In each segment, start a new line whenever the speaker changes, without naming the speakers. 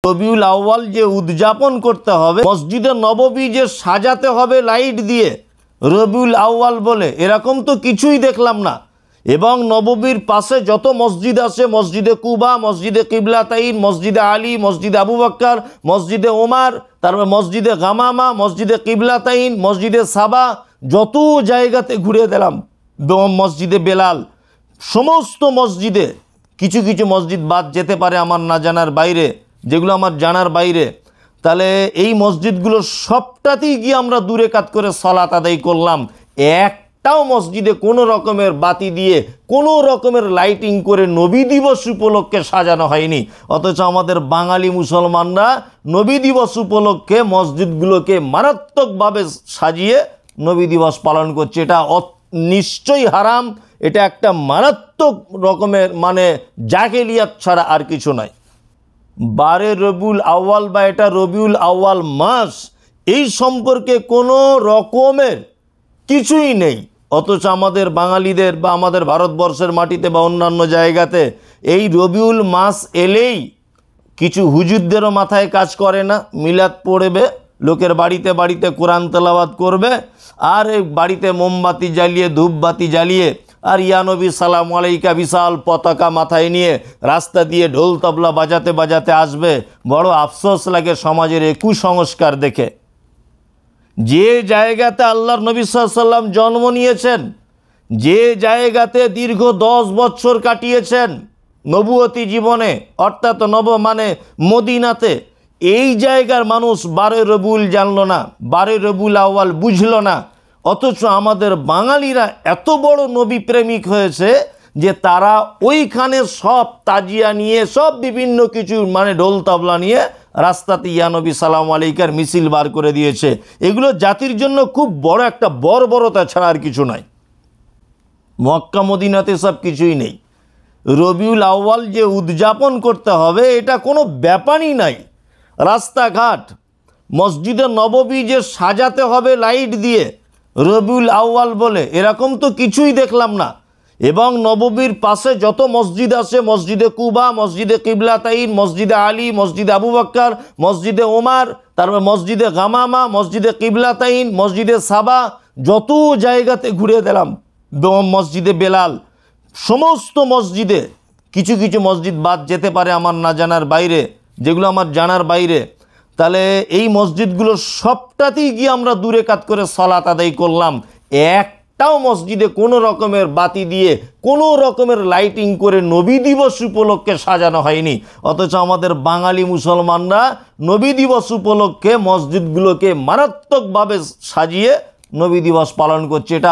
রবিউল আউয়াল যে উদযাপন করতে হবে, মসজিদে নববী যে সাজাতে হবে লাইট দিয়ে রবিউল আউয়াল বলে, এরকম তো কিছুই দেখলাম না। এবং নববীর পাশে যত মসজিদ আছে, মসজিদে কুবা, মসজিদে কিবলাতাইন, মসজিদে আলী, মসজিদে আবু বকর, মসজিদে ওমর, তারপর মসজিদে গামামা, মসজিদে কিবলাতাইন, মসজিদে সাবা, যত জায়গাতে ঘুরে দিলাম, মসজিদে বেলাল, সমস্ত মসজিদে। কিছু কিছু মসজিদ বাদ যেতে পারে আমার না জানার বাইরে, যেগুলো আমার জানার বাইরে। তাহলে এই মসজিদগুলো সবটাতেই গিয়ে আমরা দূরে কাত করে সালাত আদায় করলাম। একটাও মসজিদে কোনো রকমের বাতি দিয়ে, কোনো রকমের লাইটিং করে নবী দিবস উপলক্ষে সাজানো হয়নি। অথচ আমাদের বাঙালি মুসলমানরা নবী দিবস উপলক্ষে মসজিদগুলোকে মারাত্মকভাবে সাজিয়ে নবী দিবস পালন করছে। এটা নিশ্চয়ই হারাম। এটা একটা মারাত্মক রকমের জাহেলিয়াত ছাড়া আর কিছু নয়। 12 রবিউল আউয়াল বা এটা রবিউল আউয়াল মাস, এই সম্পর্কে কোনো রকমের কিছুই নেই। অথচ আমাদের বাঙালিদের বা আমাদের ভারতবর্ষের মাটিতে বা অন্যান্য জায়গাতে এই রবিউল মাস এলেই কিছু হুজুরদেরও মাথায় কাজ করে না, মিলাদ পড়বে, লোকের বাড়িতে বাড়িতে কোরআন তেলাওয়াত করবে, আর এই বাড়িতে মোমবাতি জ্বালিয়ে ধূপবাতি জ্বালিয়ে আর ইয়া নবী সালাম আলাইকা বিশাল পতাকা মাথায় নিয়ে রাস্তা দিয়ে ঢোল তবলা বাজাতে বাজাতে আসবে। বড় আফসোস লাগে সমাজের এই কুসংস্কার দেখে। যে জায়গাতে আল্লাহর নবী সাল্লাল্লাহু আলাইহি ওয়াসাল্লাম জন্ম নিয়েছেন, যে জায়গাতে দীর্ঘ 10 বছর কাটিয়েছেন নবুয়তি জীবনে, অর্থাৎ মদিনাতে, এই জায়গার মানুষ 12 রবিউল জানলো না, 12 রবিউল আউয়াল বুঝলো না। অথচ আমাদের বাঙালিরা এত বড় নবী প্রেমিক হয়েছে যে তারা ওইখানে সব তাজিয়া নিয়ে, সব বিভিন্ন কিছু ঢোল তবলা নিয়ে রাস্তাতে ইয়া নবী সালাম আলাইকার মিছিল বার করে দিয়েছে। এগুলো জাতির জন্য খুব বড় একটা বর্বরতা ছাড়া আর কিছু নয়। মক্কা মদিনাতে সব কিছুই নেই। রবিউল আউয়াল যে উদযাপন করতে হবে এটা কোনো ব্যাপারই নাই। রাস্তাঘাট, মসজিদে নববী যে সাজাতে হবে লাইট দিয়ে রবিউল আউয়াল বলে, এরকম তো কিছুই দেখলাম না। এবং নববীর পাশে যত মসজিদ আছে, মসজিদে কুবা, মসজিদে কিবলাতাইন, মসজিদে আলী, মসজিদে আবু বকর, মসজিদে ওমর, তারপর মসজিদে গামামা, মসজিদে কিবলাতাইন, মসজিদে সাবা, যত জায়গাতে ঘুরে দিলাম, মসজিদে বেলাল, সমস্ত মসজিদে। কিছু কিছু মসজিদ বাদ যেতে পারে আমার না জানার বাইরে, যেগুলো আমার জানার বাইরে। তাহলে এই মসজিদগুলো সবটাতেই গিয়ে আমরা দূরে কাত করে সালাত আদায় করলাম। একটাও মসজিদে কোনো রকমের বাতি দিয়ে, কোনো রকমের লাইটিং করে নবী দিবস উপলক্ষে সাজানো হয়নি। অথচ আমাদের বাঙালি মুসলমানরা নবী দিবস উপলক্ষে মসজিদগুলোকে মারাত্মকভাবে সাজিয়ে নবী দিবস পালন করছে। এটা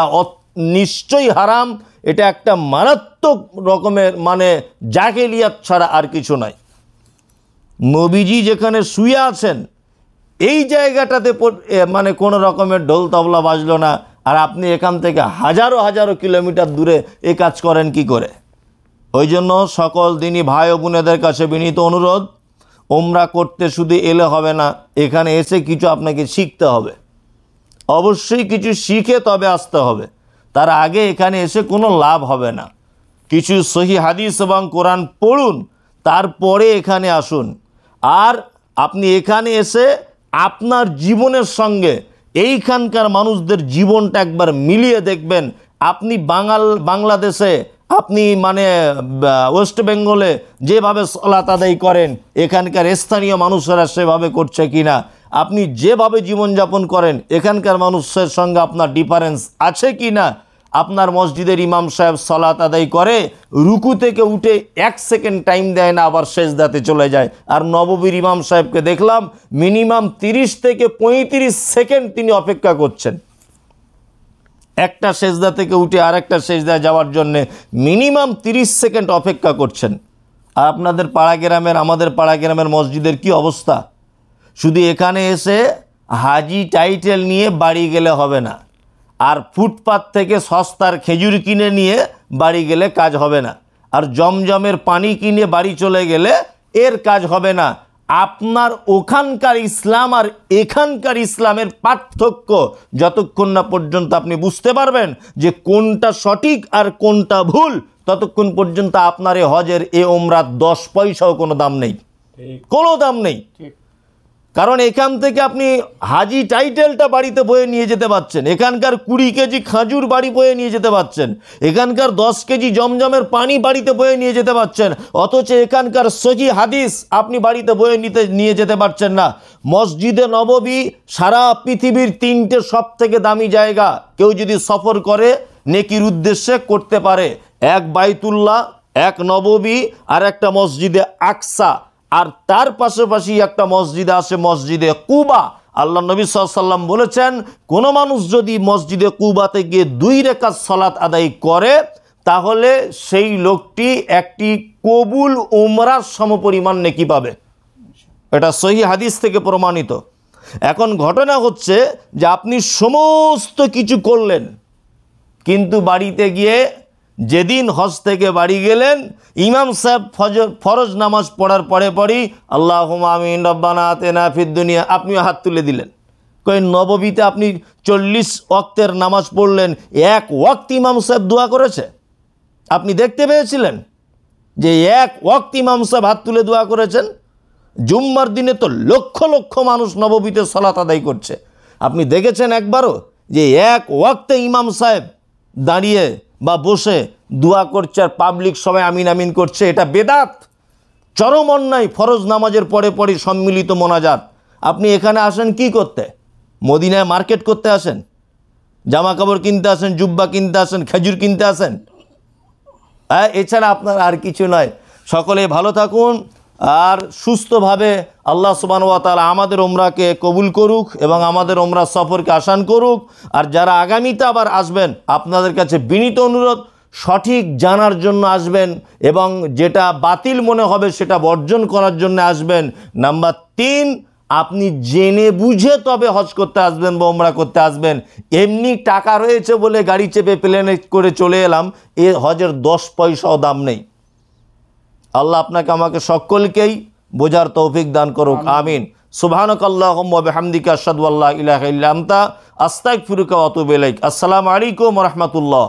নিশ্চয়ই হারাম। এটা একটা মারাত্মক রকমের জাহেলিয়াত ছাড়া আর কিছু নয়। নবীজি যেখানে শুয়ে আছেন এই জায়গাটাতে কোনো রকমের ঢোল তবলা বাজলো না, আর আপনি এখান থেকে হাজারো হাজারো কিলোমিটার দূরে এ কাজ করেন কি করে? ওই জন্য সকল দিনী ভাই ও বোনেদের কাছে বিনীত অনুরোধ, ওমরা করতে শুধু এলে হবে না, এখানে এসে কিছু আপনাকে শিখতে হবে। অবশ্যই কিছু শিখে তবে আসতে হবে, তার আগে এখানে এসে কোনো লাভ হবে না। কিছু সহি হাদিস এবং কোরআন পড়ুন, তারপরে এখানে আসুন। আর আপনি এখানে এসে আপনার জীবনের সঙ্গে এইখানকার মানুষদের জীবনটা একবার মিলিয়ে দেখবেন। আপনি বাংলাদেশে, আপনি ওয়েস্ট বেঙ্গলে যেভাবে সালাত আদায় করেন, এখানকার স্থানীয় মানুষেরা সেভাবে করছে কিনা, আপনি যেভাবে জীবনযাপন করেন এখানকার মানুষের সঙ্গে আপনার ডিফারেন্স আছে কি না। আপনার মসজিদের ইমাম সাহেব সালাত আদায় করে রুকু থেকে উঠে 1 সেকেন্ড টাইম দেয় না, আবার সেজদাতে চলে যায়। আর নববীর ইমাম সাহেবকে দেখলাম মিনিমাম 30 থেকে 35 সেকেন্ড তিনি অপেক্ষা করছেন, একটা সেজদা থেকে উঠে আরেকটা সেজদায় যাওয়ার জন্যে মিনিমাম 30 সেকেন্ড অপেক্ষা করছেন। আর আপনাদের পাড়া গ্রামের, আমাদের পাড়া গ্রামের মসজিদের কি অবস্থা? শুধু এখানে এসে হাজি টাইটেল নিয়ে বাড়ি গেলে হবে না, আর ফুটপাত থেকে সস্তার খেজুর কিনে নিয়ে বাড়ি গেলে কাজ হবে না, আর জমজমের পানি কিনে বাড়ি চলে গেলে এর কাজ হবে না। আপনার ওখানকার ইসলাম আর এখানকার ইসলামের পার্থক্য যতক্ষণ না পর্যন্ত আপনি বুঝতে পারবেন যে কোনটা সঠিক আর কোনটা ভুল, ততক্ষণ পর্যন্ত আপনার এ হজের এ ওমরার 10 পয়সাও কোনো দাম নেই। কোনো দাম নেই। কারণ এখান থেকে আপনি হাজি টাইটেলটা বাড়িতে বয়ে নিয়ে যেতে পারছেন, এখানকার 20 কেজি খাজুর বাড়ি বয়ে নিয়ে যেতে পারছেন, এখানকার 10 কেজি জমজমের পানি বাড়িতে বয়ে নিয়ে যেতে পারছেন, অথচ এখানকার সহি হাদিস আপনি বাড়িতে বয়ে নিয়ে যেতে পারছেন না। মসজিদে নববী সারা পৃথিবীর 3টে সব থেকে দামি জায়গা, কেউ যদি সফর করে নেকির উদ্দেশ্যে করতে পারে। এক বাইতুল্লাহ, এক নববী, আর একটা মসজিদে আকসা, আর তার পাশাপাশি একটা মসজিদে আছে মসজিদে কুবা। আল্লাহ নবী সাল্লাল্লাহু আলাইহি ওয়াসাল্লাম বলেছেন, কোনো মানুষ যদি মসজিদে কুবাতে গিয়ে 2 রাকাত সালাত আদায় করে তাহলে সেই লোকটি একটি কবুল উমরার সমপরিমাণ নেকি পাবে। এটা সহি হাদিস থেকে প্রমাণিত। এখন ঘটনা হচ্ছে যে আপনি সমস্ত কিছু করলেন, কিন্তু বাড়িতে গিয়ে যেদিন হজ থেকে বাড়ি গেলেন, ইমাম সাহেব ফরজ নামাজ পড়ার পরেই আল্লাহুম্মা আমিন রব্বানা আতিনা ফিদ দুনিয়া, আপনিও হাত তুলে দিলেন। কই নববীতে আপনি 40 ওয়াক্তের নামাজ পড়লেন, এক ওয়াক্ত ইমাম সাহেব দোয়া করেছে? আপনি দেখতে পেয়েছিলেন যে এক ওয়াক্ত ইমাম সাহেব হাত তুলে দোয়া করেছেন? জুম্মার দিনে তো লক্ষ লক্ষ মানুষ নববীতে সালাত আদায় করছে, আপনি দেখেছেন একবারও যে এক ওয়াক্তে ইমাম সাহেব দাঁড়িয়ে বা বসে দোয়া করছে আর পাবলিক সবাই আমিন আমিন করছে? এটা বেদাত, চরম অন্যায়। ফরজ নামাজের পরে সম্মিলিত মোনাজাত। আপনি এখানে আসেন কি করতে? মদিনায় মার্কেট করতে আসেন, জামা কাপড় কিনতে আসেন, জুব্বা কিনতে আসেন, খেজুর কিনতে আসেন? হ্যাঁ, এছাড়া আপনার আর কিছু নয়। সকলে ভালো থাকুন আর সুস্থভাবে আল্লাহ সুবহানাহু ওয়া তাআলা আমাদের উমরাকে কবুল করুক এবং আমাদের উমরা সফরকে আসান করুক। আর যারা আগামীতে আবার আসবেন, আপনাদের কাছে বিনীত অনুরোধ, সঠিক জানার জন্য আসবেন এবং যেটা বাতিল মনে হবে সেটা বর্জন করার জন্য আসবেন। নাম্বার 3, আপনি জেনে বুঝে তবে হজ করতে আসবেন বা উমরা করতে আসবেন। এমনি টাকা রয়েছে বলে গাড়ি চেপে প্লেনে করে চলে এলাম, এ হজের 10 পয়সাও দাম নেই। আল্লাহ আপনাকে আমাকে সকলকেই বোঝার তৌফিক দান করুক, আমিন। সুবহানাকাল্লাহুম্মা ওয়া বিহামদিকা আশহাদু আল্লা ইলাহা ইল্লা আনতা আস্তাগফিরুকা ওয়া আতুবু ইলাইক। আসসালামু আলাইকুম ওয়া রাহমাতুল্লাহ।